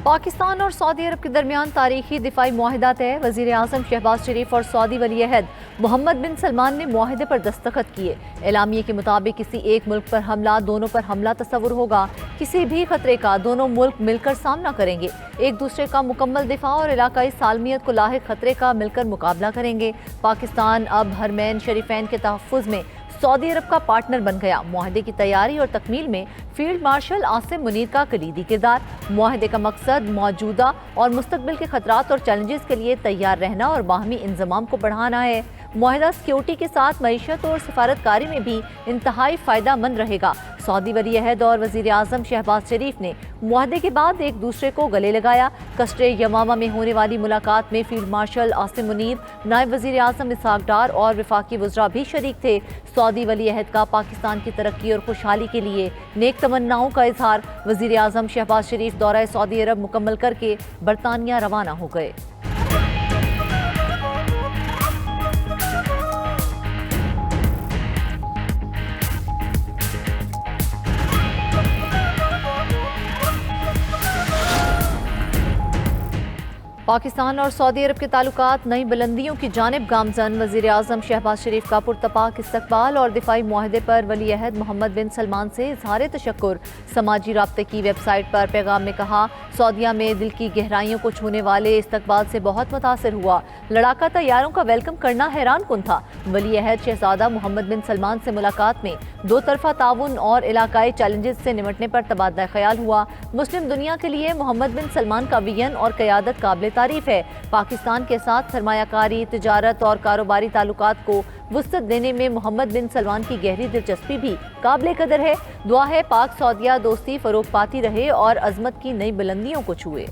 पाकिस्तान और सऊदी अरब के दरमियान तारीखी दिफाई मुआहिदा तय। वज़ीर आज़म शहबाज शरीफ और सऊदी वली अहद मोहम्मद बिन सलमान ने मुआहिदे पर दस्तखत किए। एलामिये के मुताबिक किसी एक मुल्क पर हमला दोनों पर हमला तस्वुर होगा। किसी भी खतरे का दोनों मुल्क मिलकर सामना करेंगे। एक दूसरे का मुकम्मल दिफा और इलाकाई सालमियत को लाहिक खतरे का मिलकर मुकाबला करेंगे। पाकिस्तान अब हरमैन शरीफैन के तहफ़्फ़ुज़ में सऊदी अरब का पार्टनर बन गया। मुआहदे की तैयारी और तकमील में फील्ड मार्शल आसिम मुनीर का कलीदी किरदार। मुआहदे का मकसद मौजूदा और मुस्तकबिल के खतरात और चैलेंजेस के लिए तैयार रहना और बाहमी इंजमाम को बढ़ाना है। मुआहदा सिक्योरिटी के साथ मईशत और सफारतकारी में भी इंतहाई फ़ायदा मंद रहेगा। सऊदी वली अहद और वज़ीर आज़म शहबाज शरीफ ने मुआहदे के बाद एक दूसरे को गले लगाया। कस्रे यमामा में होने वाली मुलाकात में फील्ड मार्शल आसिम मुनीर, नायब वज़ीर आज़म इसहाक डार और वफाकी वज़रा भी शरीक थे। सऊदी वली अहद का पाकिस्तान की तरक्की और खुशहाली के लिए नेक तमन्नाओं का इजहार। वज़ीर आज़म शहबाज शरीफ दौरा सऊदी अरब मुकम्मल करके बरतानिया रवाना हो गए। पाकिस्तान और सऊदी अरब के ताल्लुकात नई बुलंदियों की जानिब गामजन। वज़ीर आज़म शहबाज शरीफ का पुरतपाक इस्तकबाल और दिफाई मुआहदे पर वली अहद मोहम्मद बिन सलमान से इज़हार तशक्कुर। समाजी राब्ते की वेबसाइट पर पैगाम में कहा, सऊदीया में दिल की गहराइयों को छूने वाले इस्तकबाल से बहुत मुतासिर हुआ। लड़ाका तैयारों का वेलकम करना हैरान कुन था। वली अहद शहजादा मोहम्मद बिन सलमान से मुलाकात में दो तरफा ताउन और इलाकाई चैलेंजेस से निमटने पर तबादला ख्याल हुआ। मुस्लिम दुनिया के लिए मोहम्मद बिन सलमान का विजन और क़यादत काबिल तारीफ है। पाकिस्तान के साथ सरमायाकारी, तिजारत और कारोबारी ताल्लुकात को वुसअत देने में मोहम्मद बिन सलमान की गहरी दिलचस्पी भी काबिल कदर है। दुआ है पाक सऊदिया दोस्ती फरोग पाती रहे और अजमत की नई बुलंदियों को छुए।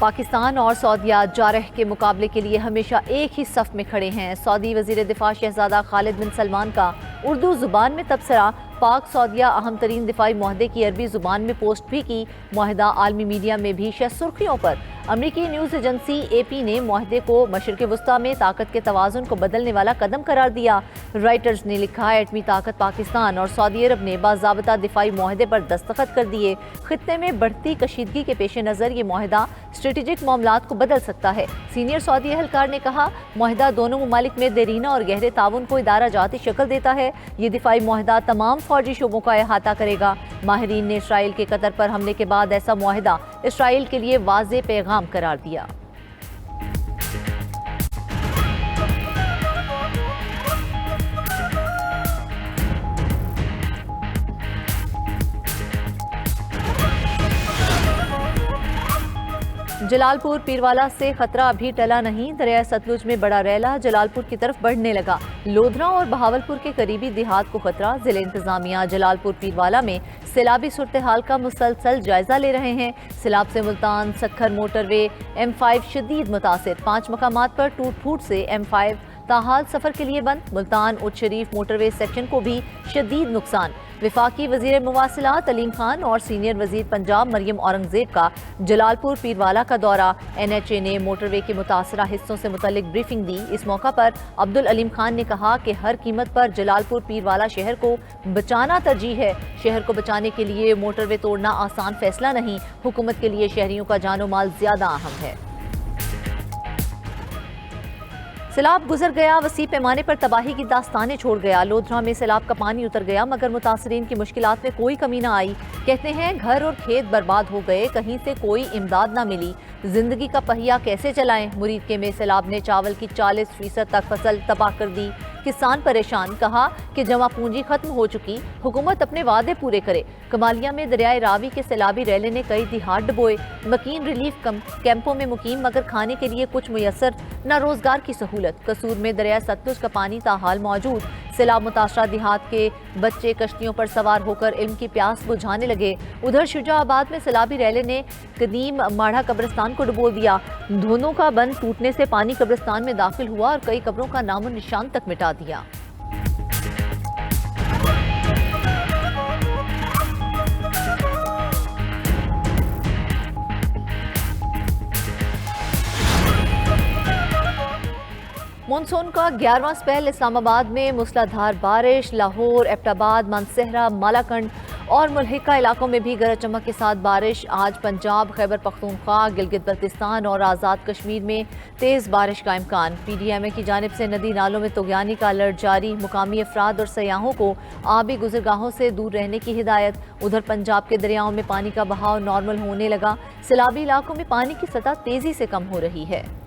पाकिस्तान और सऊदिया जारह के मुकाबले के लिए हमेशा एक ही सफ में खड़े हैं। सऊदी वज़ीर दिफा शहजादा खालिद बिन सलमान का उर्दू ज़ुबान में तबसरा। पाक सऊदिया अहम तरीन दिफाई मुआहदे की अरबी ज़ुबान में पोस्ट भी की। मुआहदा आलमी मीडिया में भी शह सुर्खियों पर। अमरीकी न्यूज़ एजेंसी AP ने मुआहदे को मशरिक़ वुस्ता में ताकत के तवाज़ुन को बदलने वाला कदम करार दिया। राइटर्स ने लिखा, एटमी ताकत पाकिस्तान और सऊदी अरब ने बाज़ाब्ता दिफाई मुआहदे पर दस्तखत कर दिए। खित्ते में बढ़ती कशीदगी के पेश नज़र ये मुआहदा स्ट्रेटेजिक मामलात को बदल सकता है। सीनियर सऊदी अहलकार ने कहा, मुआहदा दोनों ममालिक में देरीना और गहरे ताउन को इदारा जाती शक्ल देता है। ये दिफाई मुआहदा तमाम फौजी शोबों का अहाता करेगा। माहिरीन ने इसराइल के कतर पर हमले के बाद ऐसा मुआहदा इसराइल के लिए वाज़े पैगाम करार दिया। जलालपुर पीरवाला से खतरा अभी टला नहीं। दरिया सतलुज में बड़ा रैला जलालपुर की तरफ बढ़ने लगा। लोधरा और बहावलपुर के करीबी देहात को खतरा। जिले इंतजामिया जलालपुर पीरवाला में सैलाबी सूरत हाल का मुसलसल जायजा ले रहे हैं। सैलाब से मुल्तान सखर मोटरवे M5 शदीद मुतासिर। 5 मकामात पर टूट फूट से M5 ताहाल सफर के लिए बंद। मुल्तान उच्च शरीफ मोटरवे सेक्शन को भी शदीद नुकसान। विफाकी वजीर मुवासिलात अलीम खान और सीनियर वजीर पंजाब मरियम औरंगजेब का जलालपुर पीरवाला का दौरा। NHA ने मोटरवे के मुतासरा हिस्सों से मुतल्लिक ब्रीफिंग दी। इस मौका पर अब्दुल अलीम खान ने कहा कि हर कीमत पर जलालपुर पीरवाला शहर को बचाना तरजीह है। शहर को बचाने के लिए मोटरवे तोड़ना आसान फैसला नहीं। हुकूमत के लिए शहरियों का जानो माल ज्यादा अहम है। सैलाब गुजर गया, वसी पैमाने पर तबाही की दास्तानें छोड़ गया। लोधरा में सैलाब का पानी उतर गया मगर मुतासरीन की मुश्किलात में कोई कमी ना आई। कहते हैं घर और खेत बर्बाद हो गए, कहीं से कोई इमदाद ना मिली। जिंदगी का पहिया कैसे चलाएं। मुरीद के में सैलाब ने चावल की 40% तक फसल तबाह कर दी। किसान परेशान, कहा कि जमा पूंजी खत्म हो चुकी, हुकूमत अपने वादे पूरे करे। कमालिया में दरियाए रावी के सैलाबी रैले ने कई दिहाड़ डुबोए। मकीन रिलीफ कैंपों में मुकीम मगर खाने के लिए कुछ मुयसर न रोजगार की सहूलत। कसूर में दरिया सतलुज का पानी ताहाल मौजूद। सैलाब मुतासरा देहात के बच्चे कश्तियों पर सवार होकर इल्म की प्यास बुझाने लगे। उधर शुजाआबाद में सैलाबी रैले ने कदीम माढ़ा कब्रिस्तान को डुबो दिया। धोनों का बंद टूटने से पानी कब्रिस्तान में दाखिल हुआ और कई कब्रों का नामो निशान तक मिटा दिया। मानसून का 11वां स्पेल इस्लामाबाद में मूसलाधार बारिश। लाहौर, एबटाबाद, मानसहरा, मालाकंड और मुल्हिका इलाकों में भी गरज चमक के साथ बारिश। आज पंजाब, खैबर पख्तूनख्वा, गिलगित बल्तिस्तान और आज़ाद कश्मीर में तेज़ बारिश का इम्कान। PDMA की जानिब से नदी नालों में तुग़यानी का अलर्ट जारी। मुकामी अफराद और सयाहों को आबी गुज़रगाहों से दूर रहने की हिदायत। उधर पंजाब के दरियाओं में पानी का बहाव नॉर्मल होने लगा। सैलाबी इलाकों में पानी की सतह तेज़ी से कम हो रही है।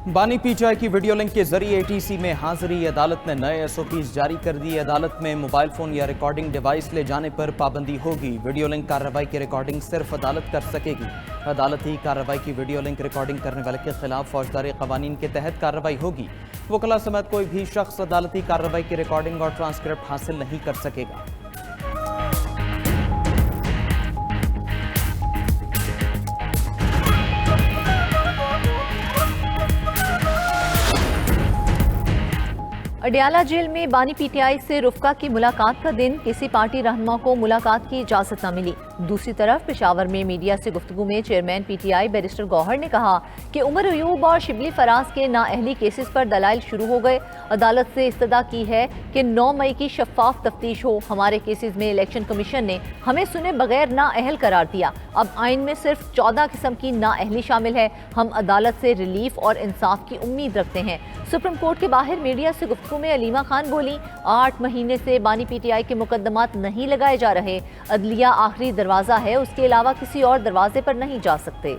बानी PTI की वीडियो लिंक के जरिए ATC में हाजिरी। अदालत ने नए SOPs जारी कर दी। अदालत में मोबाइल फोन या रिकॉर्डिंग डिवाइस ले जाने पर पाबंदी होगी। वीडियो लिंक कार्रवाई की रिकॉर्डिंग सिर्फ अदालत कर सकेगी। अदालती कार्रवाई की वीडियो लिंक रिकॉर्डिंग करने वाले के खिलाफ फौजदारी कवानीन के तहत कार्रवाई होगी। वकला समेत कोई भी शख्स अदालती कार्रवाई की रिकॉर्डिंग और ट्रांसक्रिप्ट हासिल नहीं कर सकेगा। अडियाला जेल में बानी PTI से रुफ़का की मुलाकात का दिन। किसी पार्टी रहनुमा को मुलाकात की इजाज़त न मिली। दूसरी तरफ पेशावर में मीडिया से गुफ्तगू में चेयरमैन PTI बैरिस्टर गौहर ने कहा कि उमर अयूब और शिबली फराज के नाअहली केसेस पर दलाइल शुरू हो गए। अदालत से इस्तदा की है कि 9 मई की शफाफ तफ्तीश हो। हमारे केसेस में इलेक्शन कमीशन ने हमें सुने बगैर नाअहल करार दिया। अब आइन में सिर्फ 14 किस्म की नाअहली शामिल है। हम अदालत से रिलीफ और इंसाफ की उम्मीद रखते हैं। सुप्रीम कोर्ट के बाहर मीडिया से गुफ्तगू में अलीमा खान बोली, 8 महीने से बानी PTI के मुकदमात नहीं लगाए जा रहे। अदलिया आखिरी दरवाजा है, उसके अलावा किसी और दरवाजे पर नहीं जा सकते।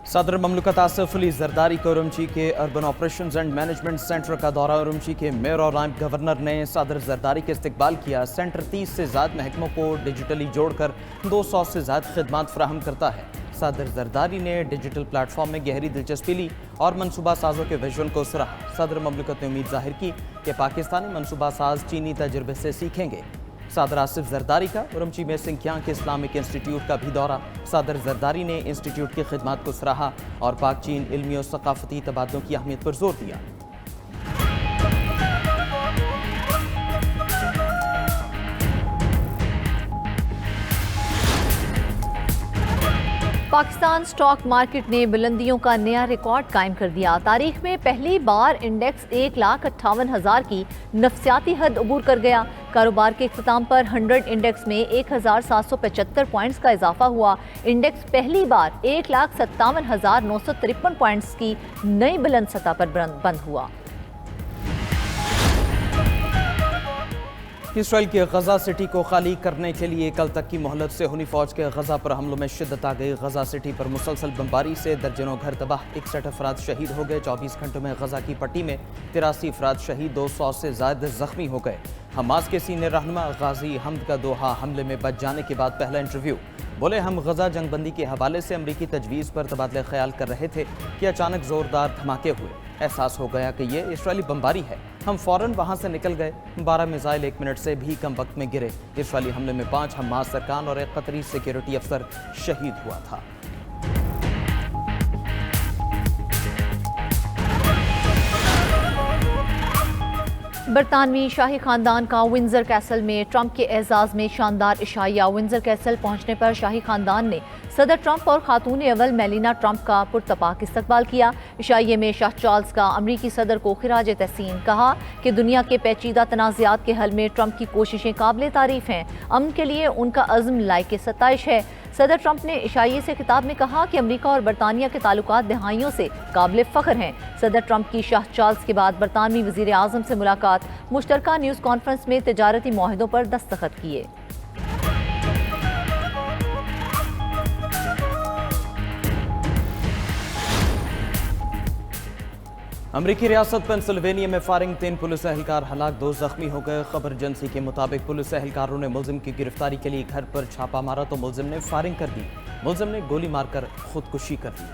सदर ममलकत आसिफ अली जरदारी को उरुमची के urban operations and management centre का दौरा। उरुमची के मेयर और नायब गवर्नर ने सदर जरदारी के इस्तकबाल किया। सेंटर 30 से ज़्यादा महकमों को डिजिटली जोड़कर 200 से ज़्यादा खिदमात फराहम करता है। सदर जरदारी ने डिजिटल प्लेटफॉर्म में गहरी दिलचस्पी ली और मनसूबा साजों के विजुअल को सराहा। सदर ममलकत ने उम्मीद जाहिर की कि पाकिस्तानी मनसूबा साज चीनी तजुर्बे से सीखेंगे। सदर आसिफ जरदारी का उरुमची में सिंकियांग के इस्लामिक इंस्टीट्यूट का भी दौरा। सदर जरदारी ने इंस्टीट्यूट की खिदमात को सराहा और पाक चीन इल्मी और सकाफती तबादलों की अहमियत पर जोर दिया। पाकिस्तान स्टॉक मार्केट ने बुलंदियों का नया रिकॉर्ड कायम कर दिया। तारीख में पहली बार इंडेक्स 1,58,000 की नफसियाती हद अबूर कर गया। कारोबार के इख्तिताम पर 100 इंडेक्स में 1,775 पॉइंट्स का इजाफा हुआ। इंडेक्स पहली बार 1,57,953 पॉइंट्स की नई बुलंद सतह पर बंद हुआ। इसराइल की गजा सिटी को खाली करने के लिए कल तक की मोहलत से हुनी फौज के गजा पर हमलों में शिद्दत आ गई। गजा सिटी पर मुसलसल बमबारी से दर्जनों घर तबाह, 61 अफराद शहीद हो गए। 24 घंटों में गजा की पट्टी में 83 अफराद शहीद, 200 से ज्यादा जख्मी हो गए। हमास के सीनियर रहनुमा गाजी हमद का दोहा हमले में बच जाने के बाद पहला इंटरव्यू। बोले, हम गजा जंगबंदी के हवाले से अमरीकी तजवीज़ पर तबादला ख्याल कर रहे थे कि अचानक ज़ोरदार धमाके हुए। एहसास हो गया कि ये इसराइली बमबारी है। हम फ़ौरन वहाँ से निकल गए। 12 मिसाइल 1 मिनट से भी कम वक्त में गिरे। इसराइली हमले में 5 हमास सरकान और एक कतरी सिक्योरिटी अफसर शहीद हुआ था। बरतानवी शाही खानदान का विंजर कैसल में ट्रंप के एजाज में शानदार इशाइया। विंजर कैसल पहुंचने पर शाही खानदान ने सदर ट्रंप और खातून अव्वल मेलिना ट्रंप का पुरतपाक इस्तकबाल किया। इशाइये में शाह चार्ल्स का अमरीकी सदर को खिराज तहसीन, कहा कि दुनिया के पेचीदा तनाज़ात के हल में ट्रंप की कोशिशें काबिल तारीफ हैं। अमन के लिए उनका अज़्म लायक सताइश है। सदर ट्रंप ने इशाइये से खिताब में कहा कि अमरीका और बरतानिया के ताल्लुकात दहाइयों से काबिल फ़ख्र हैं। सदर ट्रंप की शाह चार्ल्स के बाद बरतानवी वज़ीर आज़म से मुलाकात, मुश्तरका न्यूज़ कॉन्फ्रेंस में तिजारती मुआहदों पर दस्तखत किए। अमरीकी रियासत पेंसिल्वेनिया में फायरिंग, 3 पुलिस एहलकार हलाक, 2 जख्मी हो गए। खबर एजेंसी के मुताबिक पुलिस एहलकारों ने मुलजिम की गिरफ्तारी के लिए घर पर छापा मारा तो मुलजिम ने फायरिंग कर दी। मुलजिम ने गोली मारकर खुदकुशी कर ली।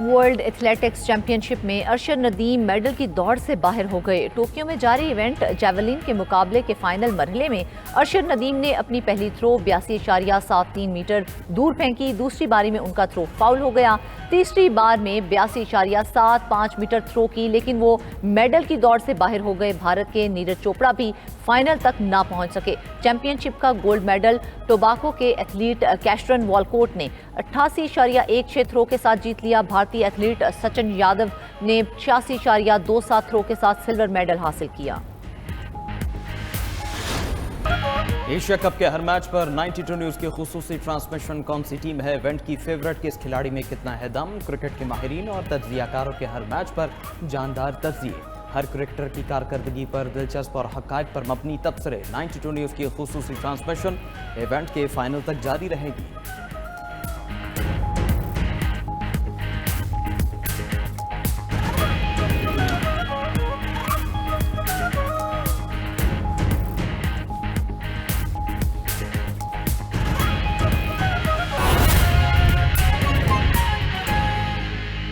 वर्ल्ड एथलेटिक्स चैंपियनशिप में अरशद नदीम मेडल की दौड़ से बाहर हो गए। टोक्यो में जारी इवेंट जैवलिन के मुकाबले के फाइनल मरहले में अरशद नदीम ने अपनी पहली थ्रो 82.73 मीटर दूर फेंकी। दूसरी बारी में उनका थ्रो फाउल हो गया। तीसरी बार में 82.75 मीटर थ्रो की, लेकिन वो मेडल की दौड़ से बाहर हो गए। भारत के नीरज चोपड़ा भी फाइनल तक ना पहुंच सके। चैंपियनशिप का गोल्ड मेडल टोबाको के एथलीट कैस्ट्रन वॉलकोट ने 88.16 थ्रो के साथ जीत लिया। भारतीय एथलीट सचिन यादव ने 86.27 थ्रो के साथ सिल्वर मेडल हासिल किया। एशिया कप के हर मैच पर 92 न्यूज की खुसूसी ट्रांसमिशन। कौन सी टीम है इवेंट की फेवरेट, किस खिलाड़ी में कितना है दम, क्रिकेट के माहिरीन और तज्जियाकारों के हर मैच पर जानदार तज्जिए, हर क्रिकेटर की कारकर्दगी पर दिलचस्प और हक़ाइक़ पर मबनी तबसरे। 92 न्यूज की खुसूसी ट्रांसमिशन इवेंट के फाइनल तक जारी रहेगी।